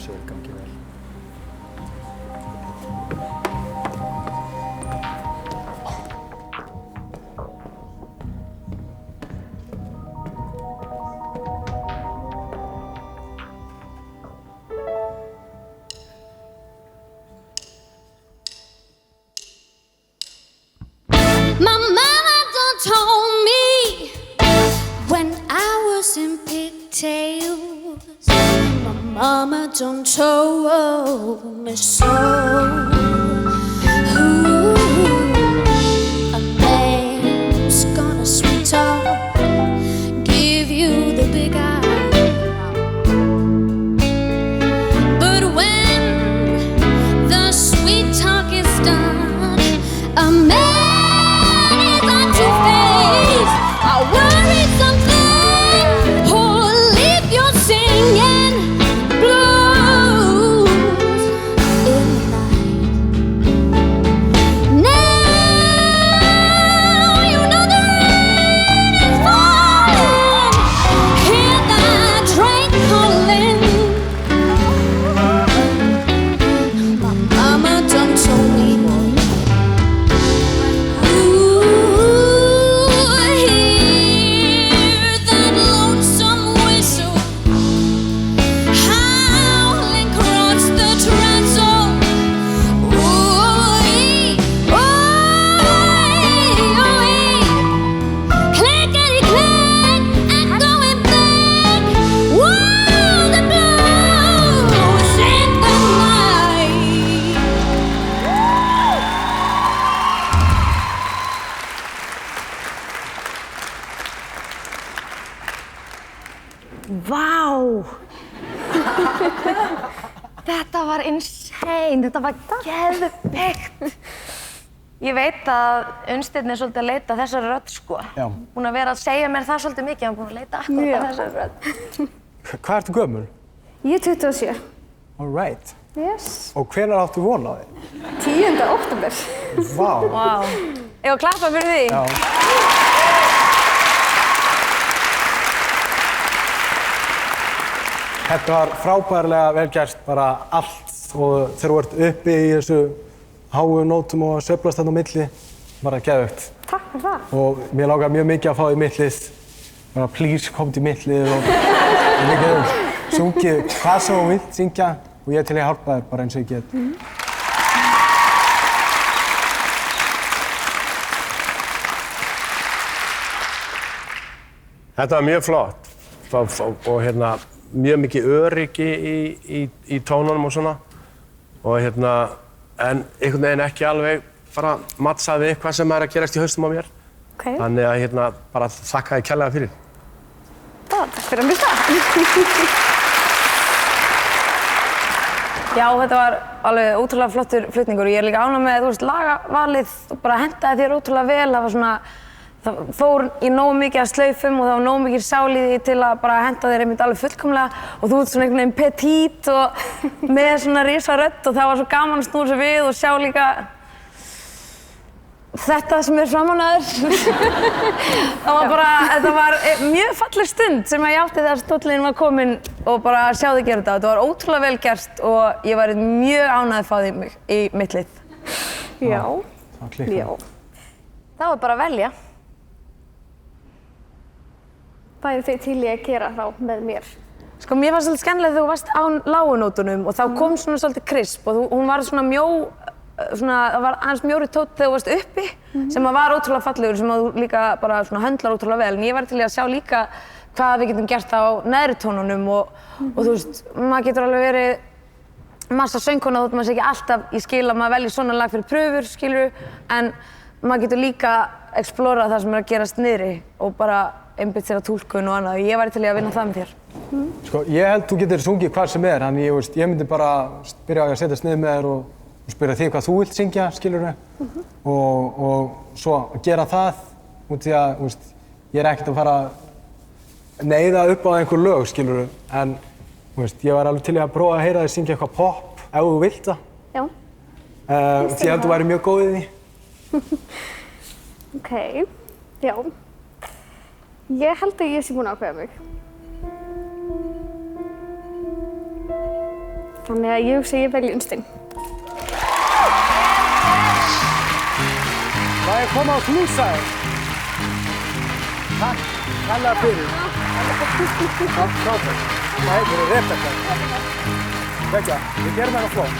svo vel, gangi vel. My mama done told me when I was in pigtails. My mama done told me so. Ooh, a man's gonna sweet talk, give you the big eye. But when the sweet talk is done, a man I worry something, oh, leave your singing blues in the night. Now you know the rain is falling, hear that train calling. My mama done told me, Vá! Þetta var insane, þetta var geðveikt. Ég veit að Unnsteinn er svolítið að leita að þessari rödd, sko. Já. Búin að vera að segja mér það svolítið mikið, hann er búin að leita akkurat að þessari rödd. Hvað ertu gömul? Ég er 27. All right. Yes. Og hvenær áttu von á því? 10. október. Vá. Vá. Ég var að klappa fyrir því. Já. Þetta var frábærlega vel gert, bara allt og þegar þú ert uppi í þessu háu nótum og sveiflast þarna á milli, bara geðveikt. Takk fyrir það. Og mér langar mjög mikið að fá í mittlið, bara please komdu í mittlið og við getum sungið hvað sem þú vilt syngja og ég er til að hjálpa þér bara eins og ég get. Þetta var mjög flott og hérna mjög mikið öryggi í tónunum og svona og hérna en einhvern veginn ekki alveg bara mattsaði eitthvað sem er að gerast í haustum á mér. Okay. Þannig að hérna bara þakka þér kærlega fyrir. Takk fyrir að mista. Já, þetta var alveg ótrúlega flottur flutningur og ég er líka ánægð með, þú veist, lagavalið og bara hentaði þér ótrúlega vel. Það var svona, það fór í nógu mikið af slaufum og það var nógu mikið sál í því til að bara henta þér einmitt alveg fullkomlega og þú ert svona einhvern veginn petít og með svona risa rödd og það var svo gaman að snúra sig við og sjá líka þetta sem er framan að þér. Þetta var mjög falleg stund sem ég átti þegar stóllinn var kominn og bara að sjá þig gera þetta. Þetta var ótrúlega vel gert og ég var mjög ánægð að fá þig í mitt lið. Já. Það klikkar. Já. Það var bara að velja. Hvað eru þið til í að gera þá með mér? Sko, mér fannst svolítið skemmtilegt þegar þú varst á lágunótunum og þá kom svona svolítið krisp og hún var svona mjó, það var aðeins mjóri tónn þegar þú varst uppi sem var ótrúlega fallegur sem þú líka bara svona höndlar ótrúlega vel. En ég var til í að sjá líka hvað við getum gert á neðri tónunum og þú veist, maður getur alveg verið massa söngkona þótt maður sé ekki alltaf í skil að maður velji svona lag fyrir pröfur, skilurðu, en maður getur líka explora það sem er að gerast niðri og bara einbeitt sér að túlkun og annað. Ég væri til í að vinna það með þér. Sko, ég held þú getur sungið hvað sem er, þannig ég myndi bara byrja að setjast niður með þér og spyrja þig hvað þú vilt syngja, skilurðu, og svo gera það út því að, ég er ekkert að fara að neyða upp á einhver lög, skilurðu, en ég var alveg til í að prófa að heyra þig syngja eitthvað pop, ef þú vilt það. Já. Því ég held þú væri mjög góð í því. Ok, já. Ég held að ég sé búin að ákveða mig. Þannig að ég hugsa að ég velji Unnstein. Það er komið á knúsaði. Takk, kærlega fyrir. Takk, frábært. Það heitir Rebekka. Begga, við gerum það flott.